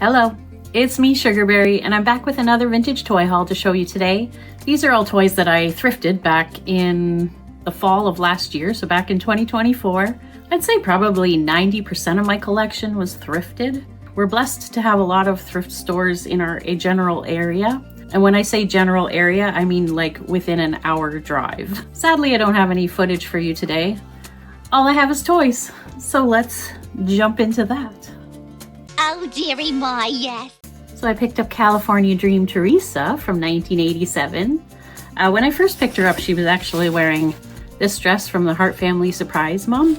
Hello, it's me, Sugarberry, and I'm back with another vintage toy haul to show you today. These are all toys that I thrifted back in the fall of last year, so back in 2024. I'd say probably 90% of my collection was thrifted. We're blessed to have a lot of thrift stores in our general area. And when I say general area, I mean like within an hour drive. Sadly, I don't have any footage for you today. All I have is toys. So let's jump into that. Oh, dearie my, yes. So I picked up California Dream Teresa from 1987. When I first picked her up, she was actually wearing this dress from the Hart Family Surprise Mom.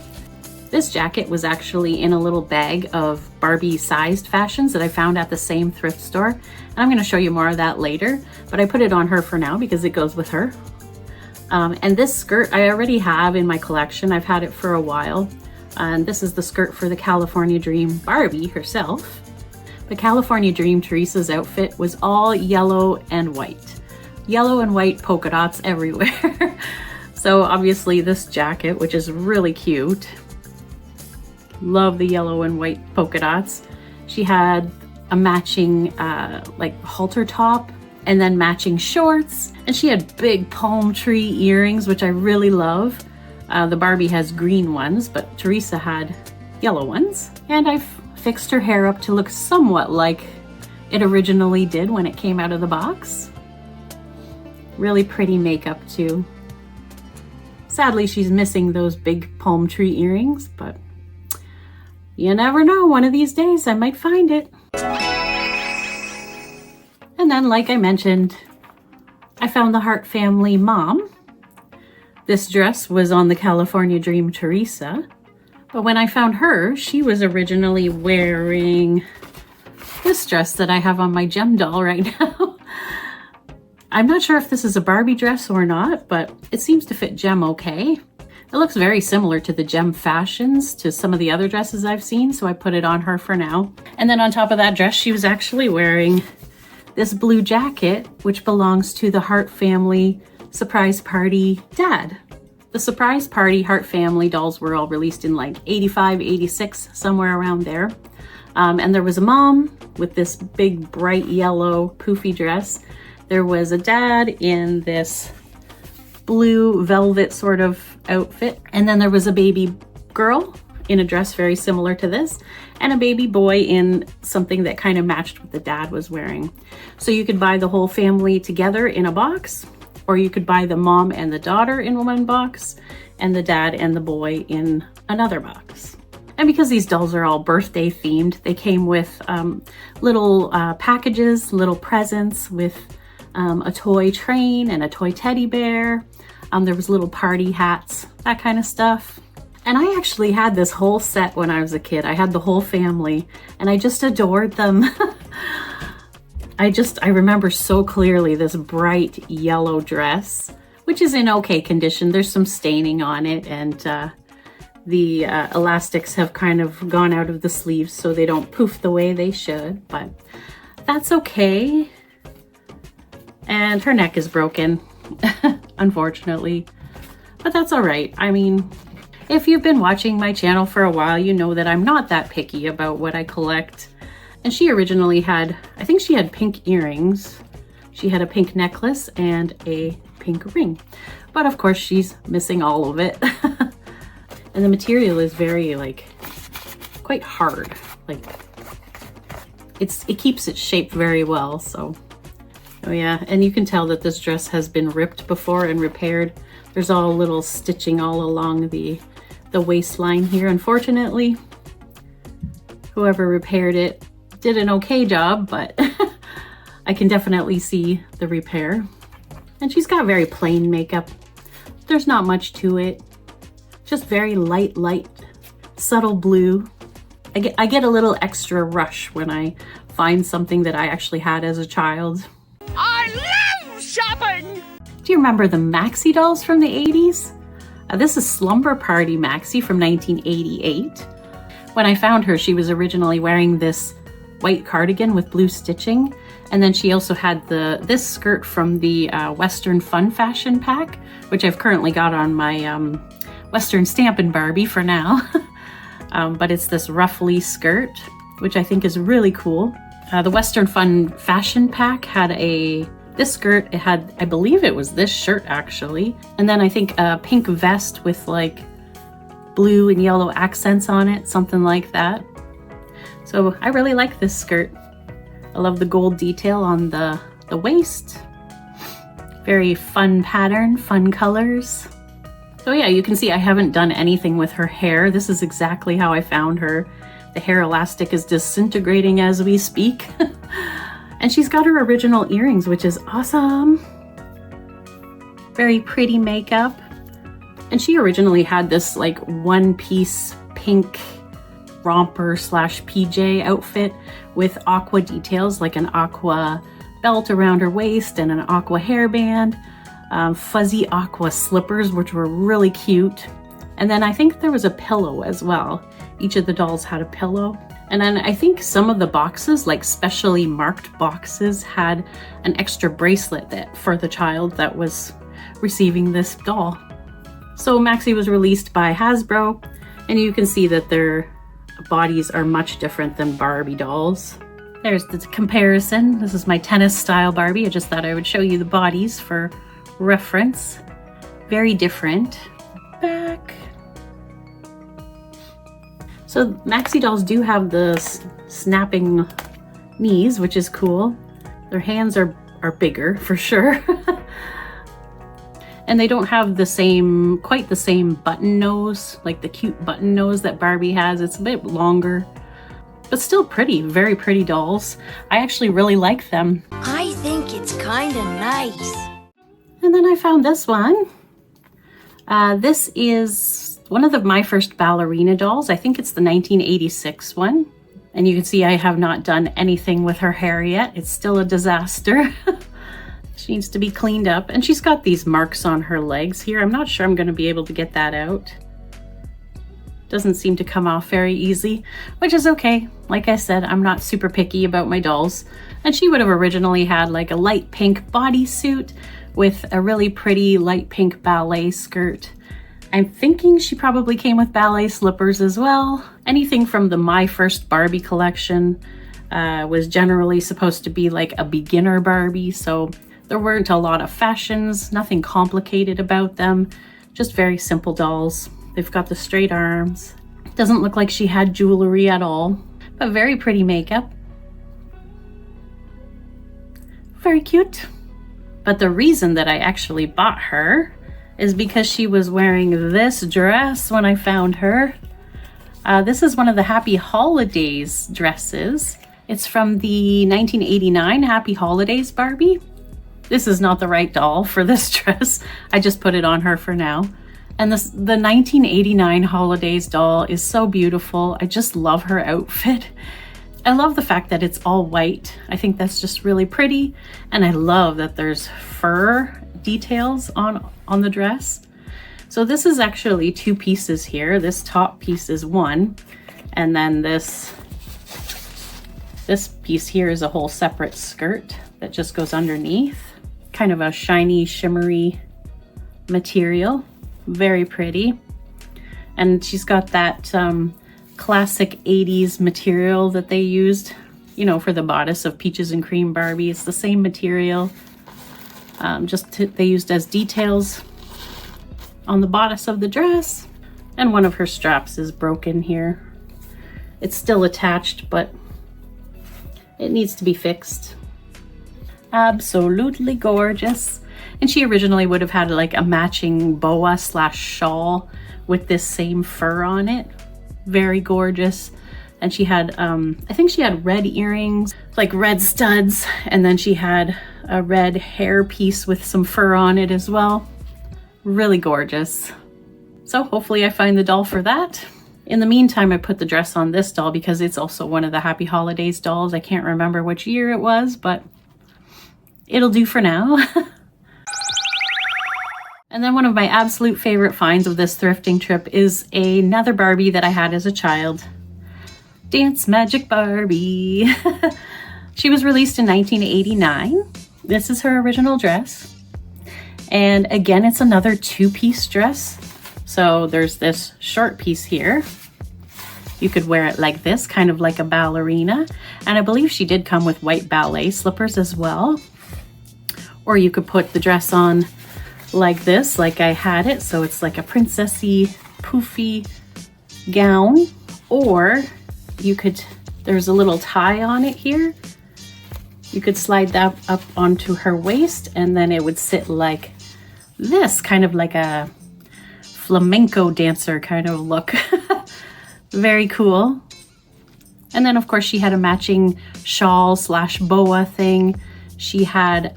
This jacket was actually in a little bag of Barbie sized fashions that I found at the same thrift store. And I'm gonna show you more of that later, but I put it on her for now because it goes with her. And this skirt I already have in my collection. I've had it for a while. And this is the skirt for the California Dream Barbie herself. The California Dream Teresa's outfit was all yellow and white. Yellow and white polka dots everywhere. So obviously this jacket, which is really cute. Love the yellow and white polka dots. She had a matching like halter top and then matching shorts. And she had big palm tree earrings, which I really love. The Barbie has green ones, but Teresa had yellow ones. And I've fixed her hair up to look somewhat like it originally did when it came out of the box. Really pretty makeup too. Sadly, she's missing those big palm tree earrings, but you never know, one of these days I might find it. And then, like I mentioned, I found the Hart Family Mom. This dress was on the California Dream Teresa, but when I found her, she was originally wearing this dress that I have on my Jem doll right now. I'm not sure if this is a Barbie dress or not, but it seems to fit Jem okay. It looks very similar to the Jem Fashions, to some of the other dresses I've seen, so I put it on her for now. And then on top of that dress, she was actually wearing this blue jacket, which belongs to the Hart Family Surprise Party dad. The Surprise Party Hart Family dolls were all released in like 85, 86, somewhere around there. And there was a mom with this big bright yellow poofy dress. There was a dad in this blue velvet sort of outfit. And then there was a baby girl in a dress very similar to this, and a baby boy in something that kind of matched what the dad was wearing. So you could buy the whole family together in a box, or you could buy the mom and the daughter in one box, and the dad and the boy in another box. And because these dolls are all birthday themed, they came with little packages, little presents with a toy train and a toy teddy bear. There was little party hats, that kind of stuff. And I actually had this whole set when I was a kid. I had the whole family and I just adored them. I remember so clearly this bright yellow dress, which is in okay condition. There's some staining on it, and the elastics have kind of gone out of the sleeves so they don't poof the way they should, but that's okay. And her neck is broken, unfortunately, but that's all right. I mean, if you've been watching my channel for a while, you know that I'm not that picky about what I collect. And she originally had, I think she had pink earrings. She had a pink necklace and a pink ring, but of course she's missing all of it. And the material is very quite hard. Like it keeps its shape very well, so. Oh yeah, and you can tell that this dress has been ripped before and repaired. There's all little stitching all along the waistline here. Unfortunately, whoever repaired it did an okay job, but I can definitely see the repair. And she's got very plain makeup. There's not much to it. Just very light, subtle blue. I get a little extra rush when I find something that I actually had as a child. I love shopping! Do you remember the Maxie dolls from the 80s? This is Slumber Party Maxie from 1988. When I found her, she was originally wearing this white cardigan with blue stitching, and then she also had this skirt from the Western Fun Fashion pack, which I've currently got on my Western Stampin' Barbie for now. But it's this ruffly skirt, which I think is really cool. The Western Fun Fashion Pack had this skirt. It had, I believe it was this shirt actually. And then I think a pink vest with like blue and yellow accents on it, something like that. So I really like this skirt. I love the gold detail on the waist. Very fun pattern, fun colors. So yeah, you can see I haven't done anything with her hair. This is exactly how I found her. The hair elastic is disintegrating as we speak. And she's got her original earrings, which is awesome. Very pretty makeup. And she originally had this like one-piece pink romper slash PJ outfit with aqua details, like an aqua belt around her waist and an aqua hairband, fuzzy aqua slippers, which were really cute. And then I think there was a pillow as well. Each of the dolls had a pillow. And then I think some of the boxes, like specially marked boxes, had an extra bracelet for the child that was receiving this doll. So Maxie was released by Hasbro, and you can see that their bodies are much different than Barbie dolls. There's the comparison. This is my tennis style Barbie. I just thought I would show you the bodies for reference. Very different. Back. So Maxie dolls do have the snapping knees, which is cool. Their hands are bigger for sure. And they don't have quite the same button nose, like the cute button nose that Barbie has. It's a bit longer, but still pretty, very pretty dolls. I actually really like them. I think it's kind of nice. And then I found this one. This is one of my first Ballerina dolls. I think it's the 1986 one. And you can see I have not done anything with her hair yet. It's still a disaster. She needs to be cleaned up. And she's got these marks on her legs here. I'm not sure I'm going to be able to get that out. Doesn't seem to come off very easy, which is okay. Like I said, I'm not super picky about my dolls. And she would have originally had like a light pink bodysuit with a really pretty light pink ballet skirt. I'm thinking she probably came with ballet slippers as well. Anything from the My First Barbie collection was generally supposed to be like a beginner Barbie, so there weren't a lot of fashions, nothing complicated about them, just very simple dolls. They've got the straight arms. Doesn't look like she had jewelry at all, but very pretty makeup. Very cute. But the reason that I actually bought her is because she was wearing this dress when I found her. This is one of the Happy Holidays dresses. It's from the 1989 Happy Holidays Barbie. This is not the right doll for this dress. I just put it on her for now. And the 1989 Holidays doll is so beautiful. I just love her outfit. I love the fact that it's all white. I think that's just really pretty. And I love that there's fur details on the dress. So this is actually two pieces here. This top piece is one. And then this piece here is a whole separate skirt that just goes underneath. Kind of a shiny, shimmery material. Very pretty. And she's got that classic 80s material that they used, you know, for the bodice of Peaches and Cream Barbie. It's the same material, they used as details on the bodice of the dress. And one of her straps is broken here. It's still attached, but it needs to be fixed. Absolutely gorgeous. And she originally would have had like a matching boa / shawl with this same fur on it. Very gorgeous. And she had, I think she had red earrings, like red studs. And then she had a red hair piece with some fur on it as well. Really gorgeous. So hopefully I find the doll for that. In the meantime, I put the dress on this doll because it's also one of the Happy Holidays dolls. I can't remember which year it was, but it'll do for now. And then one of my absolute favorite finds of this thrifting trip is another Barbie that I had as a child. Dance Magic Barbie. She was released in 1989. This is her original dress. And again, it's another two-piece dress. So there's this short piece here. You could wear it like this, kind of like a ballerina. And I believe she did come with white ballet slippers as well. Or you could put the dress on like this, like I had it. So it's like a princessy, poofy gown. Or you could, there's a little tie on it here. You could slide that up onto her waist and then it would sit like this, kind of like a flamenco dancer kind of look. Very cool. And then of course she had a matching shawl slash boa thing. She had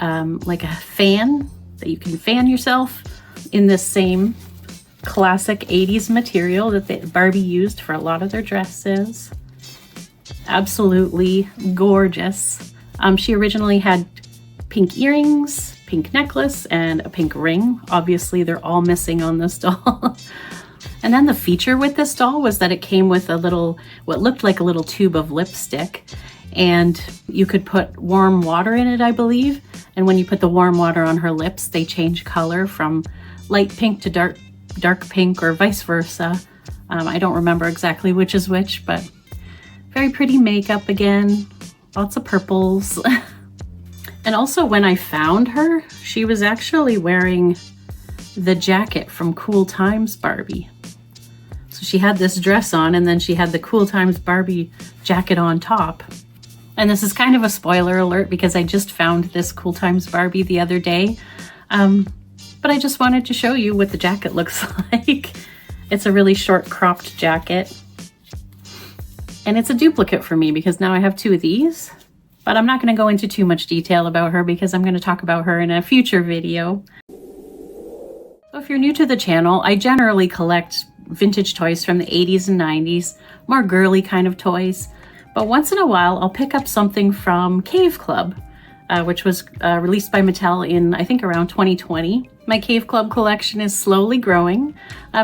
like a fan that you can fan yourself in this same classic 80s material that Barbie used for a lot of their dresses. Absolutely gorgeous. She originally had pink earrings, pink necklace, and a pink ring. Obviously they're all missing on this doll. And then the feature with this doll was that it came with a little, what looked like a little tube of lipstick, and you could put warm water in it, I believe. And when you put the warm water on her lips, they change color from light pink to dark pink or vice versa. I don't remember exactly which is which, but very pretty makeup again, lots of purples. And also when I found her, she was actually wearing the jacket from Cool Times Barbie. So she had this dress on and then she had the Cool Times Barbie jacket on top. And this is kind of a spoiler alert because I just found this Cool Times Barbie the other day. But I just wanted to show you what the jacket looks like. It's a really short cropped jacket. And it's a duplicate for me because now I have two of these. But I'm not going to go into too much detail about her because I'm going to talk about her in a future video. So if you're new to the channel, I generally collect vintage toys from the 80s and 90s, more girly kind of toys. But once in a while, I'll pick up something from Cave Club, which was released by Mattel in, I think, around 2020. My Cave Club collection is slowly growing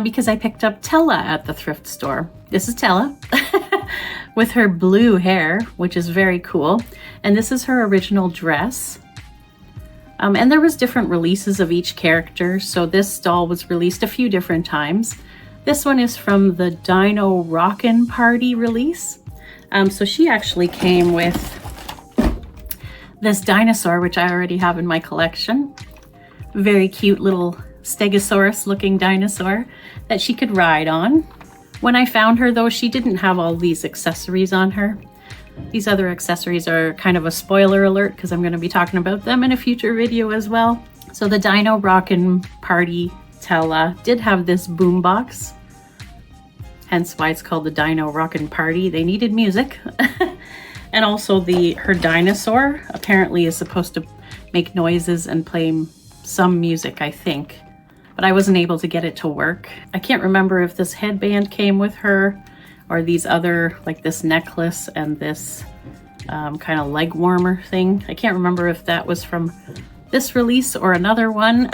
because I picked up Tella at the thrift store. This is Tella with her blue hair, which is very cool. And this is her original dress. And there was different releases of each character. So this doll was released a few different times. This one is from the Dino Rockin' Party release. So she actually came with this dinosaur, which I already have in my collection. Very cute little Stegosaurus looking dinosaur that she could ride on. When I found her though, she didn't have all these accessories on her. These other accessories are kind of a spoiler alert because I'm going to be talking about them in a future video as well. So the Dino Rockin' Party Tella did have this boombox, hence why it's called the Dino Rockin' Party. They needed music. And also her dinosaur apparently is supposed to make noises and play some music, I think. But I wasn't able to get it to work. I can't remember if this headband came with her or these other, like this necklace and this kind of leg warmer thing. I can't remember if that was from this release or another one.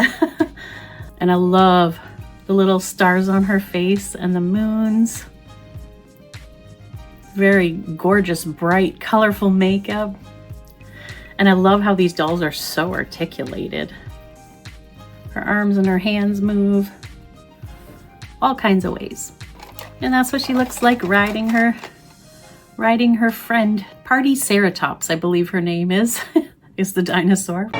And I love the little stars on her face and the moons. Very gorgeous, bright, colorful makeup. And I love how these dolls are so articulated. Her arms and her hands move all kinds of ways. And that's what she looks like riding her friend. Party Ceratops, I believe her name is the dinosaur.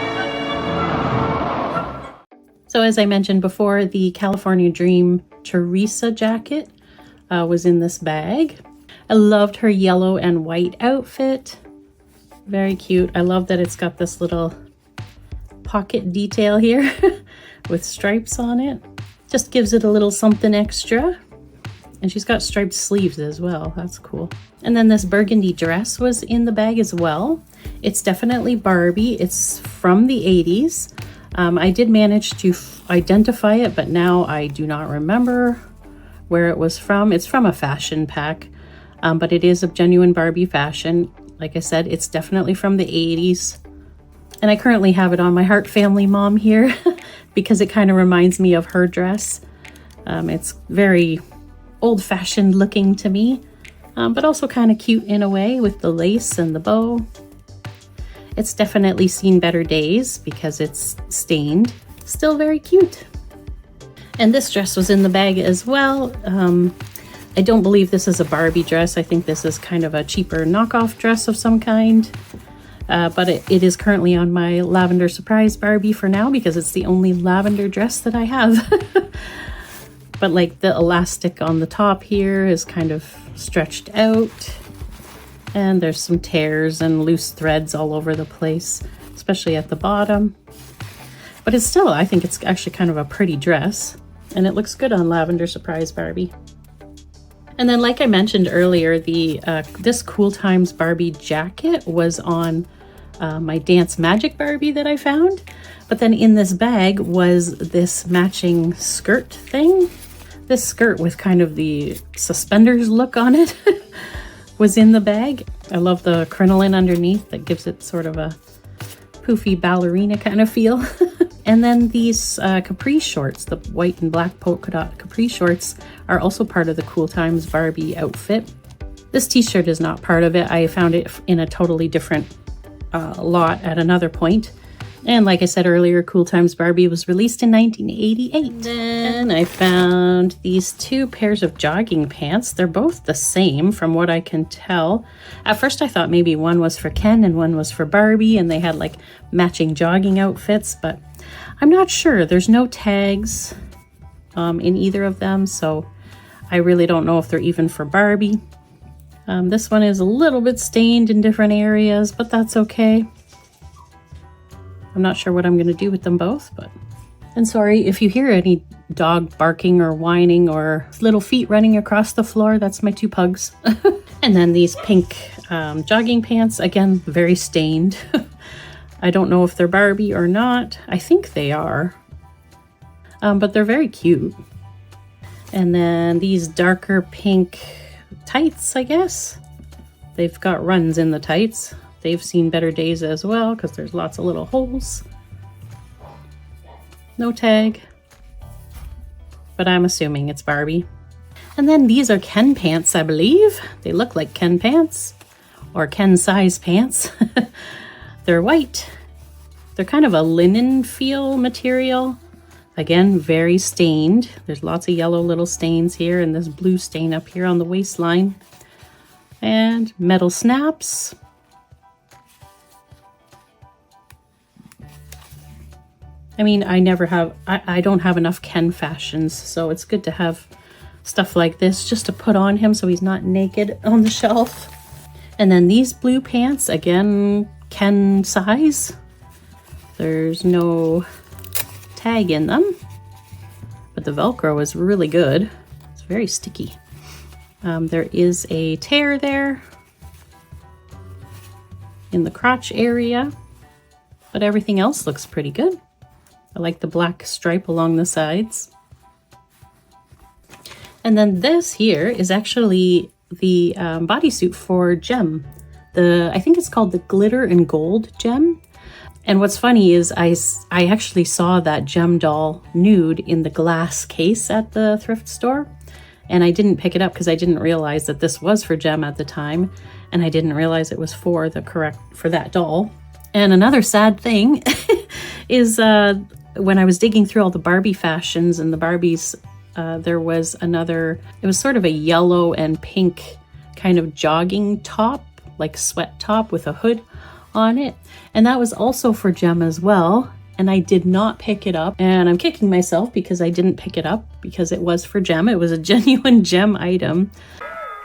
So as I mentioned before, the California Dream Teresa jacket was in this bag. I loved her yellow and white outfit. Very cute. I love that it's got this little pocket detail here with stripes on it. Just gives it a little something extra. And she's got striped sleeves as well. That's cool. And then this burgundy dress was in the bag as well. It's definitely Barbie. It's from the 80s. I did manage to identify it, but now I do not remember where it was from. It's from a fashion pack, but it is a genuine Barbie fashion. Like I said, it's definitely from the 80s. And I currently have it on my Heart Family Mom here because it kind of reminds me of her dress. It's very old-fashioned looking to me, but also kind of cute in a way with the lace and the bow. It's definitely seen better days because it's stained. Still very cute. And this dress was in the bag as well. I don't believe this is a Barbie dress. I think this is kind of a cheaper knockoff dress of some kind. But it is currently on my lavender surprise Barbie for now because it's the only lavender dress that I have. But like the elastic on the top here is kind of stretched out. And there's some tears and loose threads all over the place, especially at the bottom. But it's still, I think it's actually kind of a pretty dress. And it looks good on lavender surprise Barbie. And then like I mentioned earlier, this Cool Times Barbie jacket was on my Dance Magic Barbie that I found. But then in this bag was this matching skirt thing. This skirt with kind of the suspenders look on it was in the bag. I love the crinoline underneath that gives it sort of a poofy ballerina kind of feel. And then these capri shorts, the white and black polka dot capri shorts, are also part of the Cool Times Barbie outfit. This t-shirt is not part of it. I found it in a totally different lot at another point. And like I said earlier, Cool Times Barbie was released in 1988. Then I found these two pairs of jogging pants. They're both the same from what I can tell. At first I thought maybe one was for Ken and one was for Barbie and they had like matching jogging outfits, but I'm not sure. There's no tags in either of them, so I really don't know if they're even for Barbie. This one is a little bit stained in different areas, but that's okay. I'm not sure what I'm going to do with them both, but... And sorry if you hear any dog barking or whining or little feet running across the floor, that's my two pugs. And then these pink jogging pants, again, very stained. I don't know if they're Barbie or not. I think they are. But they're very cute. And then these darker pink tights, I guess. They've got runs in the tights. They've seen better days as well because there's lots of little holes. No tag. But I'm assuming it's Barbie. And then these are Ken pants, I believe. They look like Ken pants. Or Ken size pants. They're white. They're kind of a linen feel material. Again, very stained. There's lots of yellow little stains here and this blue stain up here on the waistline. And metal snaps. I mean, I don't have enough Ken Fashions, so it's good to have stuff like this just to put on him so he's not naked on the shelf. And then these blue pants, again, Ken size. There's no tag in them, but the Velcro is really good. It's very sticky. There is a tear there in the crotch area, but everything else looks pretty good. I like the black stripe along the sides. And then this here is actually the bodysuit for Jem. I think it's called the Glitter and Gold Jem. And what's funny is I actually saw that Jem doll nude in the glass case at the thrift store. And I didn't pick it up because I didn't realize that this was for Jem at the time. And I didn't realize it was for that doll. And another sad thing is when I was digging through all the Barbie Fashions and the Barbies, there was it was sort of a yellow and pink kind of jogging top, like sweat top with a hood on it. And that was also for Jem as well. And I did not pick it up. And I'm kicking myself because I didn't pick it up because it was for Jem. It was a genuine Jem item.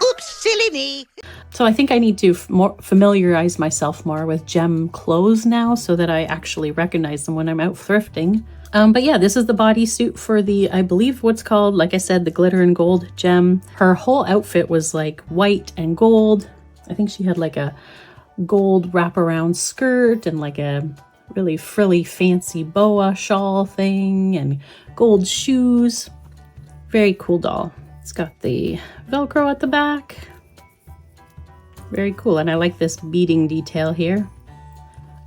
Oops, silly me. So I think I need to familiarize myself more with Jem clothes now so that I actually recognize them when I'm out thrifting. But yeah, this is the bodysuit for I believe what's called, like I said, the Glitter and Gold Jem. Her whole outfit was like white and gold. I think she had like a gold wraparound skirt and like a really frilly fancy boa shawl thing and gold shoes. Very cool doll. It's got the Velcro at the back. Very cool. And I like this beading detail here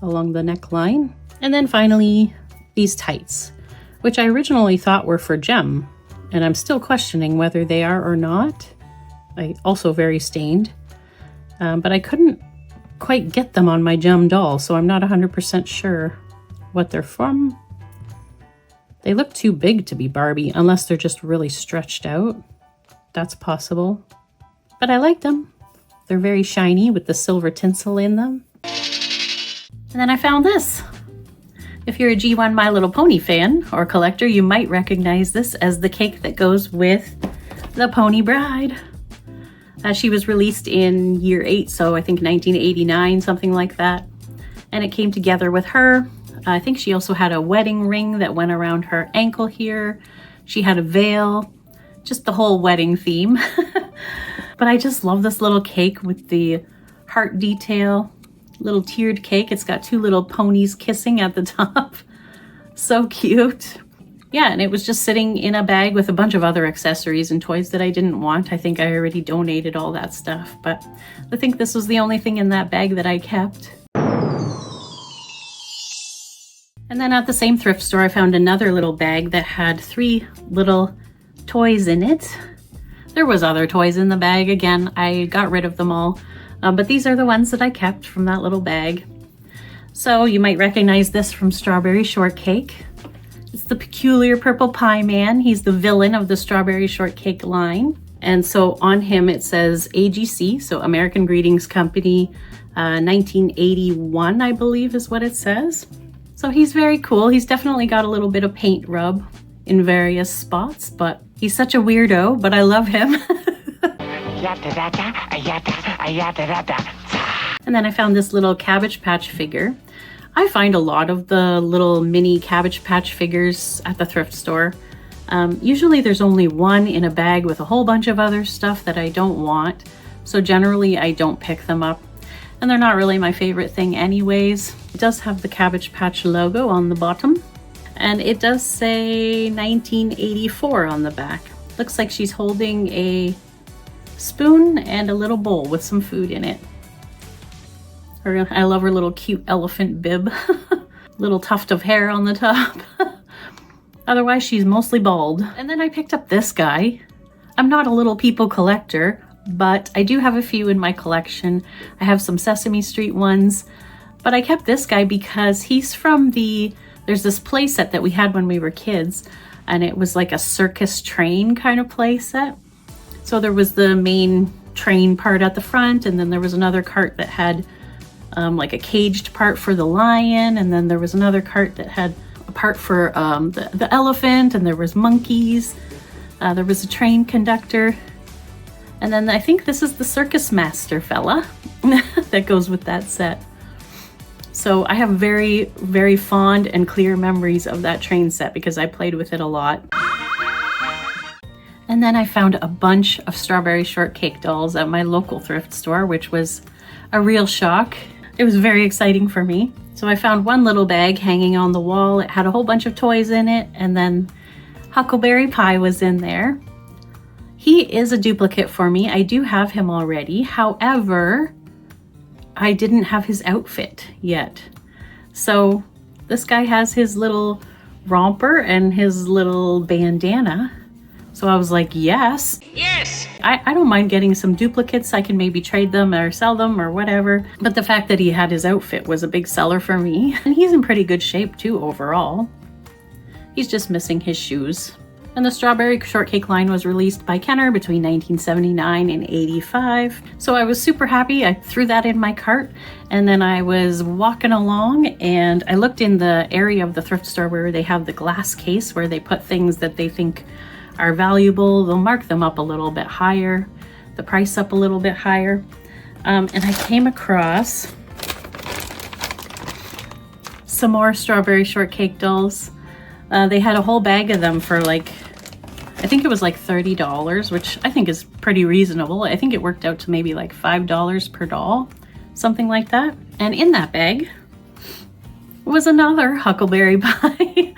along the neckline. And then finally, these tights, which I originally thought were for Jem. And I'm still questioning whether they are or not. Also very stained. But I couldn't quite get them on my Jem doll, so I'm not 100% sure what they're from. They look too big to be Barbie, unless they're just really stretched out. that's possible. But I like them. They're very shiny with the silver tinsel in them. And then I found this. If you're a G1 My Little Pony fan or collector, you might recognize this as the cake that goes with the Pony Bride. She was released in year 8, so I think 1989, something like that. And it came together with her. I think she also had a wedding ring that went around her ankle here. She had a veil, just the whole wedding theme. But I just love this little cake with the heart detail, little tiered cake. It's got 2 little ponies kissing at the top. So cute. Yeah, and it was just sitting in a bag with a bunch of other accessories and toys that I didn't want. I think I already donated all that stuff, but I think this was the only thing in that bag that I kept. And then at the same thrift store, I found another little bag that had 3 little toys in it. There was other toys in the bag. Again, I got rid of them all, but these are the ones that I kept from that little bag. So you might recognize this from Strawberry Shortcake. It's the peculiar purple pie man. He's the villain of the Strawberry Shortcake line. And so on him it says AGC, so American Greetings Company, 1981, I believe is what it says. So he's very cool. He's definitely got a little bit of paint rub in various spots, but he's such a weirdo, but I love him. And then I found this little Cabbage Patch figure. I find a lot of the little mini Cabbage Patch figures at the thrift store. Usually there's only one in a bag with a whole bunch of other stuff that I don't want. So generally I don't pick them up. And they're not really my favorite thing anyways. It does have the Cabbage Patch logo on the bottom. And it does say 1984 on the back. Looks like she's holding a spoon and a little bowl with some food in it. I love her little cute elephant bib. Little tuft of hair on the top. Otherwise, she's mostly bald. And then I picked up this guy. I'm not a Little People collector, but I do have a few in my collection. I have some Sesame Street ones, but I kept this guy because he's from there's this play set that we had when we were kids, and it was like a circus train kind of play set. So there was the main train part at the front, and then there was another cart that had like a caged part for the lion, and then there was another cart that had a part for the elephant, and there was monkeys. There was a train conductor, and then I think this is the circus master fella that goes with that set. So I have very, very fond and clear memories of that train set because I played with it a lot. And then I found a bunch of Strawberry Shortcake dolls at my local thrift store, which was a real shock. It was very exciting for me. So I found one little bag hanging on the wall. It had a whole bunch of toys in it, and then Huckleberry Pie was in there. He is a duplicate for me. I do have him already. However, I didn't have his outfit yet. So this guy has his little romper and his little bandana. So I was like, yes. Yes! I don't mind getting some duplicates. I can maybe trade them or sell them or whatever. But the fact that he had his outfit was a big seller for me. And he's in pretty good shape too overall. He's just missing his shoes. And the Strawberry Shortcake line was released by Kenner between 1979 and 85. So I was super happy. I threw that in my cart, and then I was walking along and I looked in the area of the thrift store where they have the glass case where they put things that they think are valuable. They'll mark them up a little bit higher, the price up a little bit higher. And I came across some more Strawberry Shortcake dolls. They had a whole bag of them for like, I think it was like $30, which I think is pretty reasonable. I think it worked out to maybe like $5 per doll, something like that. And in that bag was another Huckleberry Pie.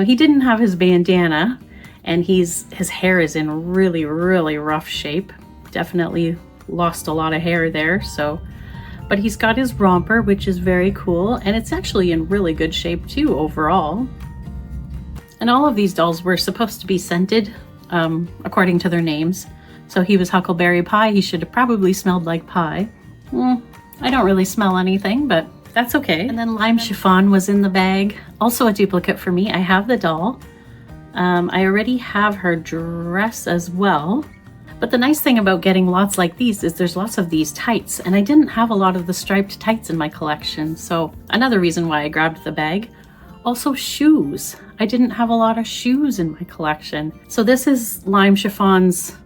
He didn't have his bandana, and his hair is in really, really rough shape. Definitely lost a lot of hair there, so. But he's got his romper, which is very cool, and it's actually in really good shape too overall. And all of these dolls were supposed to be scented, according to their names. So he was Huckleberry Pie. He should have probably smelled like pie. I don't really smell anything, but that's okay. And then Lime Chiffon was in the bag. Also a duplicate for me. I have the doll. I already have her dress as well. But the nice thing about getting lots like these is there's lots of these tights, and I didn't have a lot of the striped tights in my collection, so another reason why I grabbed the bag. Also shoes. I didn't have a lot of shoes in my collection. So this is Lime Chiffon's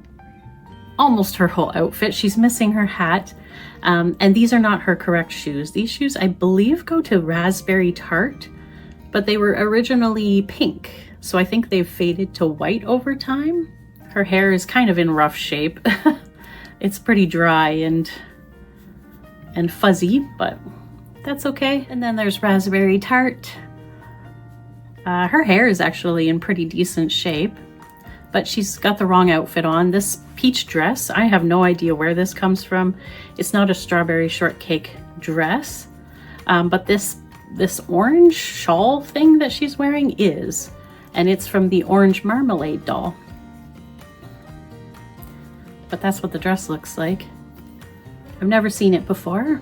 almost her whole outfit. She's missing her hat, and these are not her correct shoes. These shoes, I believe, go to Raspberry Tart, but they were originally pink, so I think they've faded to white over time. Her hair is kind of in rough shape. It's pretty dry and fuzzy, but that's okay. And then there's Raspberry Tart. Her hair is actually in pretty decent shape, but she's got the wrong outfit on. This peach dress, I have no idea where this comes from. It's not a Strawberry Shortcake dress, but this orange shawl thing that she's wearing is, and it's from the Orange Marmalade doll. But that's what the dress looks like. I've never seen it before,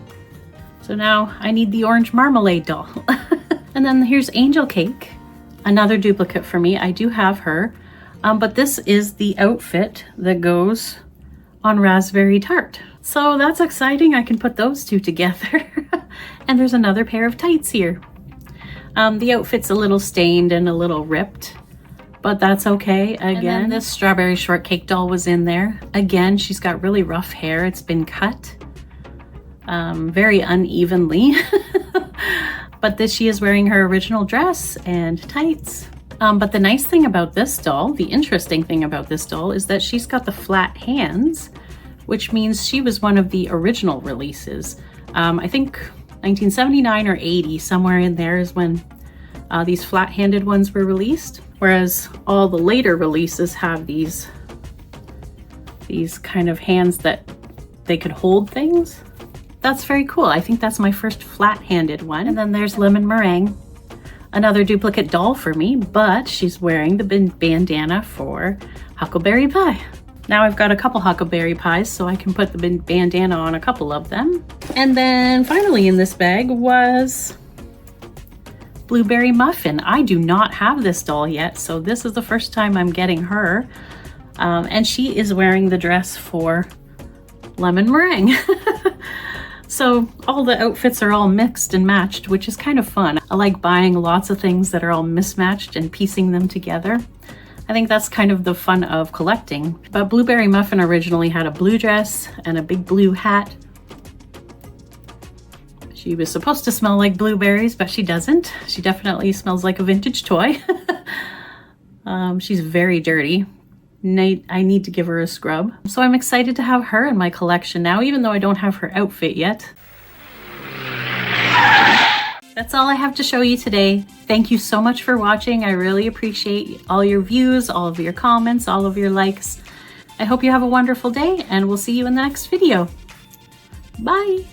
so now I need the Orange Marmalade doll. And then here's Angel Cake, another duplicate for me. I do have her, but this is the outfit that goes on Raspberry Tart. So that's exciting. I can put those two together. And there's another pair of tights here. The outfit's a little stained and a little ripped, but that's okay. Again, this Strawberry Shortcake doll was in there. Again, she's got really rough hair. It's been cut very unevenly. But she is wearing her original dress and tights. But the nice thing about this doll, the interesting thing about this doll, is that she's got the flat hands, which means she was one of the original releases. I think 1979 or 80, somewhere in there is when these flat-handed ones were released. Whereas all the later releases have these kind of hands that they could hold things. That's very cool. I think that's my first flat-handed one. And then there's Lemon Meringue, another duplicate doll for me, but she's wearing the bandana for Huckleberry Pie. Now I've got a couple Huckleberry Pies, so I can put the bandana on a couple of them. And then finally in this bag was Blueberry Muffin. I do not have this doll yet, so this is the first time I'm getting her. And she is wearing the dress for Lemon Meringue. So all the outfits are all mixed and matched, which is kind of fun. I like buying lots of things that are all mismatched and piecing them together. I think that's kind of the fun of collecting. But Blueberry Muffin originally had a blue dress and a big blue hat. She was supposed to smell like blueberries, but she doesn't. She definitely smells like a vintage toy. She's very dirty. I need to give her a scrub. So I'm excited to have her in my collection now, even though I don't have her outfit yet. That's all I have to show you today. Thank you so much for watching. I really appreciate all your views, all of your comments, all of your likes. I hope you have a wonderful day, and we'll see you in the next video. Bye!